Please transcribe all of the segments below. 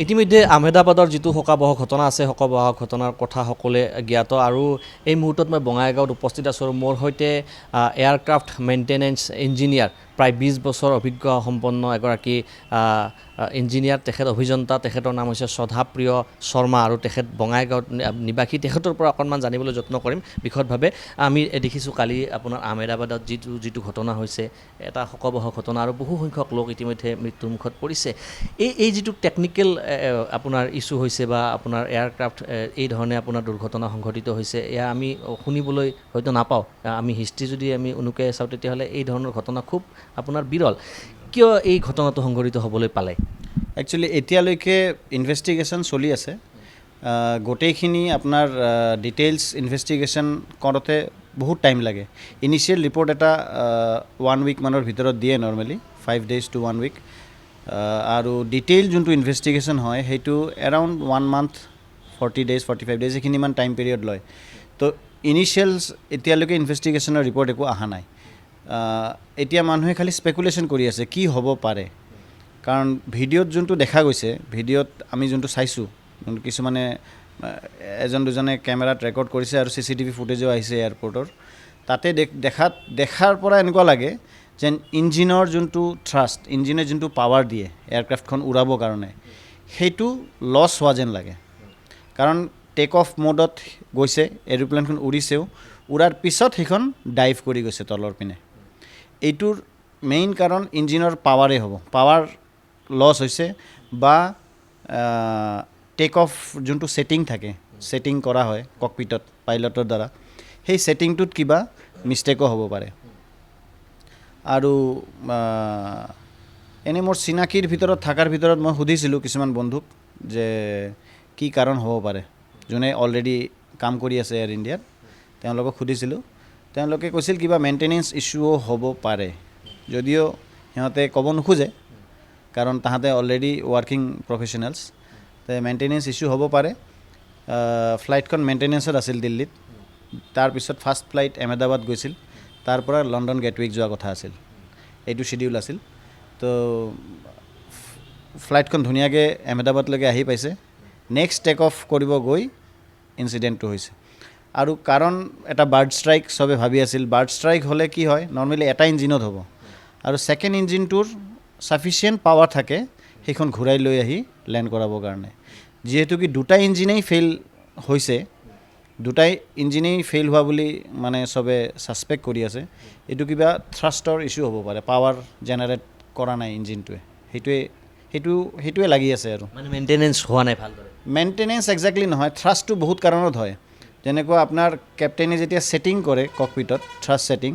ইতিমধ্যে আহমেদাবাদৰ যিটো শোকাবহ ঘটনা আছে শোকাবহ ঘটনাৰ কথা সকলোৱে জ্ঞাত আৰু এই মুহূৰ্তত মই বঙাইগাঁৱত উপস্থিত আছোঁ আৰু মোৰ সৈতে এয়াৰক্ৰাফ্ট মেইনটেনেন্স ইঞ্জিনিয়াৰ প্ৰায় 20 বছৰ অভিজ্ঞ সম্পন্ন এগৰাকী ইঞ্জিনিয়াৰ তেখেত অভিযন্তা তেখেতৰ নাম হৈছে শ্ৰদ্ধাপ্ৰিয় শৰ্মা আৰু তেখেত বঙাইগাঁৱত নিবাসী তেখেতৰ পৰা অকণমান জানিবলৈ যত্ন কৰিম বিশদভাৱে আমি দেখিছোঁ কালি আপোনাৰ আহমেদাবাদত যিটো ঘটনা হৈছে এটা শোকাবহ ঘটনা আৰু বহু সংখ্যক লোক ইতিমধ্যে মৃত্যুমুখত পৰিছে এই যিটো টেকনিকেল আপোনাৰ ইছ্যু হৈছে বা আপোনাৰ এয়াৰক্ৰাফ্ট এই ধৰণে আপোনাৰ দুৰ্ঘটনা সংঘটিত হৈছে এয়া আমি শুনিবলৈ হয়তো নাপাওঁ আমি হিষ্ট্ৰী যদি আমি উনুকাই চাওঁ তেতিয়াহ'লে এই ধৰণৰ ঘটনা খুব আপোনাৰ বিৰল কিয় এই ঘটনাটো সংঘটিত হ'বলৈ পালে একচুৱেলি এতিয়ালৈকে ইনভেষ্টিগেশ্যন চলি আছে গোটেইখিনি আপোনাৰ ডিটেইলছ ইনভেষ্টিগেশ্যন কৰোঁতে বহুত টাইম লাগে ইনিচিয়েল ৰিপৰ্ট এটা 1 উইক মানৰ ভিতৰত দিয়ে নৰ্মেলি 5 days to 1 week আৰু ডিটেইল যোনটো ইনভেষ্টিগেশ্যন হয় সেইটো এৰাউণ্ড 1 month 40 days 45 days এইখিনিমান টাইম পিৰিয়ড লয় তো ইনিচিয়েলছ এতিয়ালৈকে ইনভেষ্টিগেশ্যনৰ ৰিপৰ্ট একো অহা নাই এতিয়া মানুহে খালি স্পেকুলেশ্যন কৰি আছে কি হ'ব পাৰে কাৰণ ভিডিঅ'ত যোনটো দেখা গৈছে ভিডিঅ'ত আমি যোনটো চাইছোঁ কিছুমানে এজন দুজনে কেমেৰাত ৰেকৰ্ড কৰিছে আৰু CCTV ফুটেজো আহিছে এয়াৰপৰ্টৰ তাতে দেখাৰ পৰা এনেকুৱা লাগে যেন ইঞ্জিনৰ যোনটো থ্ৰাষ্ট ইঞ্জিনে যোনটো পাৱাৰ দিয়ে এয়াৰক্ৰাফ্টখন উৰাবৰ কাৰণে সেইটো লছ হোৱা যেন লাগে কাৰণ টেক অফ মোডত গৈছে এৰোপ্লেনখন উৰিছেও উৰাৰ পিছত সেইখন ডাইভ কৰি গৈছে তলৰ পিনে এইটোৰ মেইন কাৰণ ইঞ্জিনৰ পাৱাৰে হ'ব পাৱাৰ লছ হৈছে বা টেক অফ যোনটো ছেটিং থাকে ছেটিং কৰা হয় ককপিটত পাইলটৰ দ্বাৰা সেই ছেটিংটোত কিবা মিষ্টেকো হ'ব পাৰে আৰু এনে মোৰ চিনাকিৰ ভিতৰত থকাৰ ভিতৰত মই সুধিছিলোঁ কিছুমান বন্ধুক যে কি কাৰণ হ'ব পাৰে যোনে অলৰেডি কাম কৰি আছে এয়াৰ ইণ্ডিয়াত তেওঁলোকক সুধিছিলোঁ তেওঁলোকে কৈছিল কিবা মেইনটেনেন্স ইছ্যুও হ'ব পাৰে যদিও সিহঁতে ক'ব নোখোজে কাৰণ তাহাঁতে already working professionals maintenance issue হ'ব পাৰে ফ্লাইটখন মেইনটেনেন্সত আছিল দিল্লীত তাৰপিছত ফাৰ্ষ্ট ফ্লাইট আহমেদাবাদ গৈছিল তাৰ পৰা লণ্ডন গেটউইক যোৱা কথা আছিল এইটো শ্বিডিউল আছিল তো ফ্লাইটখন ধুনীয়াকৈ আহমেদাবাদলৈকে আহি পাইছে নেক্সট টেক অফ কৰিব গৈ ইনচিডেণ্টটো হৈছে আৰু কাৰণ এটা বাৰ্ড ষ্ট্ৰাইক চবে ভাবি আছিল বাৰ্ড ষ্ট্ৰাইক হ'লে কি হয় নৰ্মেলি এটা ইঞ্জিনত হ'ব আৰু ছেকেণ্ড ইঞ্জিনটোৰ ছাফিচিয়েণ্ট পাৱাৰ থাকে সেইখন ঘূৰাই লৈ আহি লেণ্ড কৰাবৰ কাৰণে যিহেতু কি দুটা ইঞ্জিনেই ফেইল হৈছে দুটাই ইঞ্জিনেই ফেইল হোৱা বুলি মানে চবে ছাছপেক্ট কৰি আছে এইটো কিবা থ্ৰাষ্টৰ ইছ্যু হ'ব পাৰে পাৱাৰ জেনেৰেট কৰা নাই ইঞ্জিনটোৱে সেইটোৱে লাগি আছে আৰু মানে মেইনটেনেন্স হোৱা নাই ভালদৰে মেইনটেনেন্স একজেক্টলি নহয় থ্ৰাষ্টটো বহুত কাৰণত হয় যেনেকুৱা আপোনাৰ কেপ্টেইনে যেতিয়া ছেটিং কৰে ককপিটত থ্ৰাষ্ট ছেটিং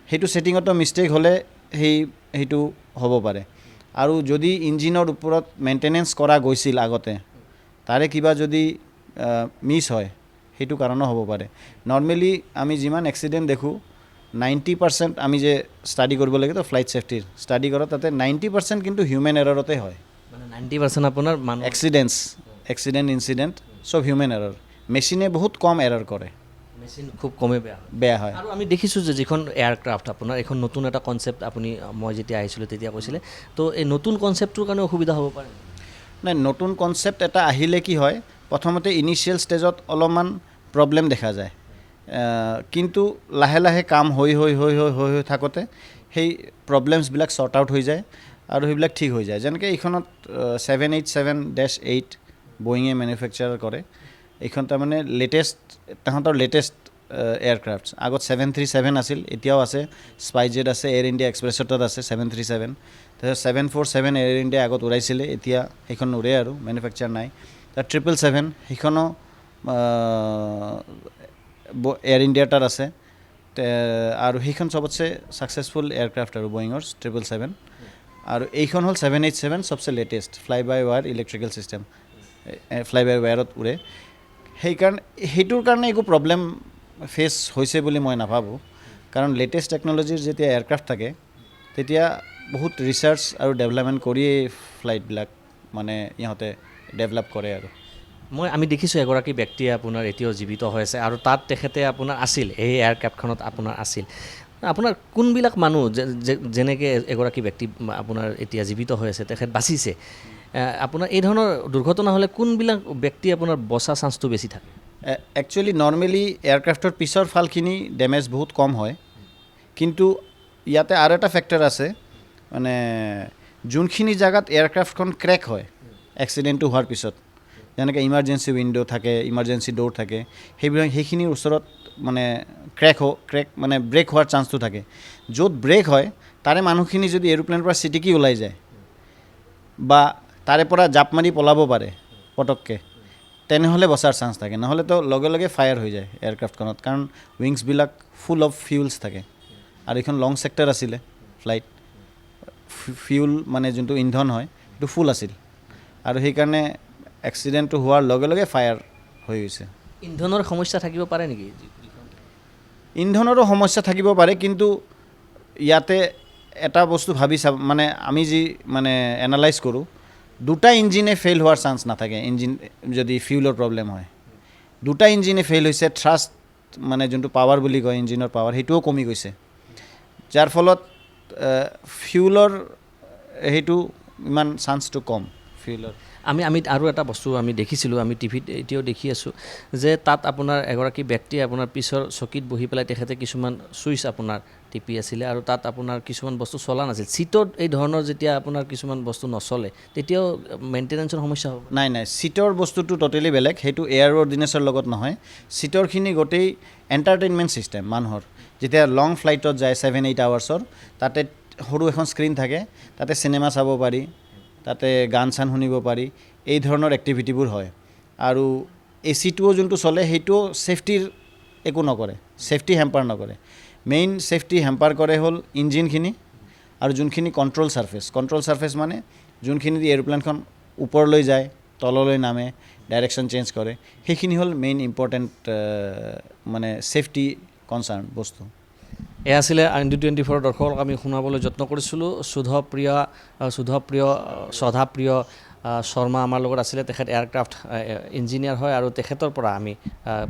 সেইটো ছেটিঙতো মিষ্টেক হ'লে সেইটো হ'ব পাৰে আৰু যদি ইঞ্জিনৰ ওপৰত মেইনটেনেন্স কৰা গৈছিল আগতে তাৰে কিবা যদি মিছ হয় সেইটো কাৰণো হ'ব পাৰে নৰ্মেলি আমি যিমান এক্সিডেণ্ট দেখোঁ 90% আমি যে ষ্টাডি কৰিব লাগে তো ফ্লাইট ছেফটিৰ ষ্টাডি কৰোঁ তাতে 90% কিন্তু হিউমেন এৰৰতে হয় মানে 90% আপোনাৰ মানুহ এক্সিডেণ্ট ইনচিডেণ্ট চব হিউমেন এৰৰ মেচিনে বহুত কম এৰৰ কৰে মেচিন খুব কমেই বেয়া হয় আৰু আমি দেখিছোঁ যে যিখন এয়াৰক্ৰাফ্ট আপোনাৰ এইখন নতুন এটা কনচেপ্ট আপুনি মই যেতিয়া আহিছিলোঁ তেতিয়া কৈছিলে তো এই নতুন কনচেপ্টটোৰ কাৰণে অসুবিধা হ'ব পাৰে নাই নতুন কনচেপ্ট এটা আহিলে কি হয় প্ৰথমতে ইনিচিয়েল ষ্টেজত অলপমান প্ৰব্লেম দেখা যায় কিন্তু লাহে লাহে কাম হৈ থাকোঁতে সেই প্ৰব্লেমছবিলাক শ্বৰ্ট আউট হৈ যায় আৰু সেইবিলাক ঠিক হৈ যায় যেনেকৈ এইখনত 787-8 বয়িঙে মেনুফেকচাৰ কৰে এইখন তাৰমানে তাহাঁতৰ লেটেষ্ট এয়াৰক্ৰাফ্টছ আগত 737 আছিল এতিয়াও আছে স্পাইজেট আছে এয়াৰ ইণ্ডিয়া এক্সপ্ৰেছতত আছে 737 তাৰপিছত 747 এয়াৰ ইণ্ডিয়া আগত উৰাইছিলে এতিয়া সেইখন উৰে আৰু মেনুফেকচাৰ নাই তাৰ 777 সেইখনো এয়াৰ ইণ্ডিয়াৰ তাত আছে আৰু সেইখন চবতছে ছাকচেছফুল এয়াৰক্ৰাফ্ট আৰু বয়িঙৰ 777 আৰু এইখন হ'ল 787 চবচে লেটেষ্ট ফ্লাই বাই ৱায়াৰ ইলেক্ট্ৰিকেল ছিষ্টেম ফ্লাই বাই ৱায়াৰত উৰে সেইটোৰ কাৰণে একো প্ৰব্লেম ফেচ হৈছে বুলি মই নাভাবোঁ কাৰণ লেটেষ্ট টেকন'লজিৰ যেতিয়া এয়াৰক্ৰাফ্ট থাকে তেতিয়া বহুত ৰিচাৰ্চ আৰু ডেভেলপমেণ্ট কৰিয়েই ফ্লাইটবিলাক মানে ইহঁতে ডেভেলপ কৰে আৰু আমি দেখিছোঁ এগৰাকী ব্যক্তিয়ে আপোনাৰ এতিয়াও জীৱিত হৈ আছে আৰু তাত তেখেতে আপোনাৰ আছিল এই এয়াৰক্ৰাফ্টখনত আপোনাৰ আছিল আপোনাৰ কোনবিলাক মানুহ যেনেকৈ এগৰাকী ব্যক্তি আপোনাৰ এতিয়া জীৱিত হৈ আছে তেখেত বাচিছে আপোনাৰ এই ধৰণৰ দুৰ্ঘটনা হ'লে কোনবিলাক ব্যক্তি আপোনাৰ বচা চান্সটো বেছি থাকে? একচুৱেলি নৰ্মেলি এয়াৰক্ৰাফ্টৰ পিছৰ ফালখিনি ডেমেজ বহুত কম হয়, কিন্তু ইয়াতে আৰু এটা ফেক্টৰ আছে, মানে যোনখিনি জেগাত এয়াৰক্ৰাফ্টখন ক্ৰেক হয় এক্সিডেণ্টটো হোৱাৰ পিছত, যেনেকৈ ইমাৰ্জেঞ্চি উইণ্ড' থাকে, ইমাৰ্জেঞ্চি ড'ৰ থাকে, সেইখিনিৰ ওচৰত মানে ক্ৰেক মানে ব্ৰেক হোৱাৰ চান্সটো থাকে। য'ত ব্ৰেক হয় তাৰে মানুহখিনি যদি এৰোপ্লেনৰ পৰা চিটিকি ওলাই যায় বা তাৰে পৰা জাপ মাৰি পলাব পাৰে পটককৈ, তেনেহ'লে বচাৰ চান্স থাকে, নহ'লেতো লগে লগে ফায়াৰ হৈ যায় এয়াৰক্ৰাফ্টখনত, কাৰণ উইংছবিলাক ফুল অফ ফিউলছ থাকে। আৰু এইখন লং ছেক্টৰ আছিলে ফ্লাইট, ফিউল মানে যোনটো ইন্ধন হয় সেইটো ফুল আছিল, আৰু সেইকাৰণে এক্সিডেণ্টটো হোৱাৰ লগে লগে ফায়াৰ হৈ গৈছে। ইন্ধনৰ সমস্যা থাকিব পাৰে নেকি? ইন্ধনৰো সমস্যা থাকিব পাৰে, কিন্তু ইয়াতে এটা বস্তু ভাবি মানে আমি যি মানে এনালাইজ কৰোঁ, দুটা ইঞ্জিনে ফেইল হোৱাৰ চান্স নাথাকে। ইঞ্জিন যদি ফিউলৰ প্ৰব্লেম হয়, দুটা ইঞ্জিনে ফেইল হৈছে, থ্ৰাষ্ট মানে যোনটো পাৱাৰ বুলি কয় ইঞ্জিনৰ পাৱাৰ, সেইটোও কমি গৈছে, যাৰ ফলত ফিউলৰ সেইটো ইমান চান্সটো কম ফিউলৰ। আমি আৰু এটা বস্তু আমি দেখিছিলোঁ, আমি টিভিত এতিয়াও দেখি আছোঁ যে তাত আপোনাৰ এগৰাকী ব্যক্তিয়ে আপোনাৰ পিছৰ চকীত বহি পেলাই তেখেতে কিছুমান ছুইচ আপোনাৰ টিপি আছিলে, আৰু তাত আপোনাৰ কিছুমান বস্তু চলা নাছিল। ছিটত এই ধৰণৰ যেতিয়া আপোনাৰ কিছুমান বস্তু নচলে তেতিয়াও মেইনটেনেঞ্চৰ সমস্যা হ'ব? নাই, ছিটৰ বস্তুটো ট'টেলি বেলেগ, সেইটো এয়াৰ অৰ্ডিনেঞ্চৰ লগত নহয়। ছিটৰখিনি গোটেই এণ্টাৰটেইনমেণ্ট ছিষ্টেম মানুহৰ, যেতিয়া লং ফ্লাইটত যায় 7-8 আৱাৰ্ছৰ, তাতে সৰু এখন স্ক্ৰীণ থাকে, তাতে চিনেমা চাব পাৰি, তাতে গান চান শুনিব পাৰি, এই ধৰণৰ এক্টিভিটিবোৰ হয়। আৰু AC-টোও যোনটো চলে সেইটোও ছেফটিৰ একো নকৰে, ছেফটি হেম্পাৰ নকৰে। মেইন ছেফটি হেম্পাৰ কৰে হ'ল ইঞ্জিনখিনি আৰু যোনখিনি কণ্ট্ৰল ছাৰ্ফেচ মানে যোনখিনি এৰোপ্লেনখন ওপৰলৈ যায়, তললৈ নামে, ডাইৰেকশ্যন চেঞ্জ কৰে, সেইখিনি হ'ল মেইন ইম্পৰ্টেণ্ট মানে ছেফটি কনচাৰ্ণ বস্তু। এয়া আছিলে IND24 দৰ্শকক আমি শুনাবলৈ যত্ন কৰিছিলোঁ। শ্ৰদ্ধাপ্ৰিয় শৰ্মা আমাৰ লগত আছিলে, তেখেত এয়াৰক্ৰাফ্ট ইঞ্জিনিয়াৰ হয়, আৰু তেখেতৰ পৰা আমি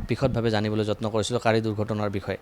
বিশদভাৱে জানিবলৈ যত্ন কৰিছিলোঁ গাড়ী দুৰ্ঘটনাৰ বিষয়ে।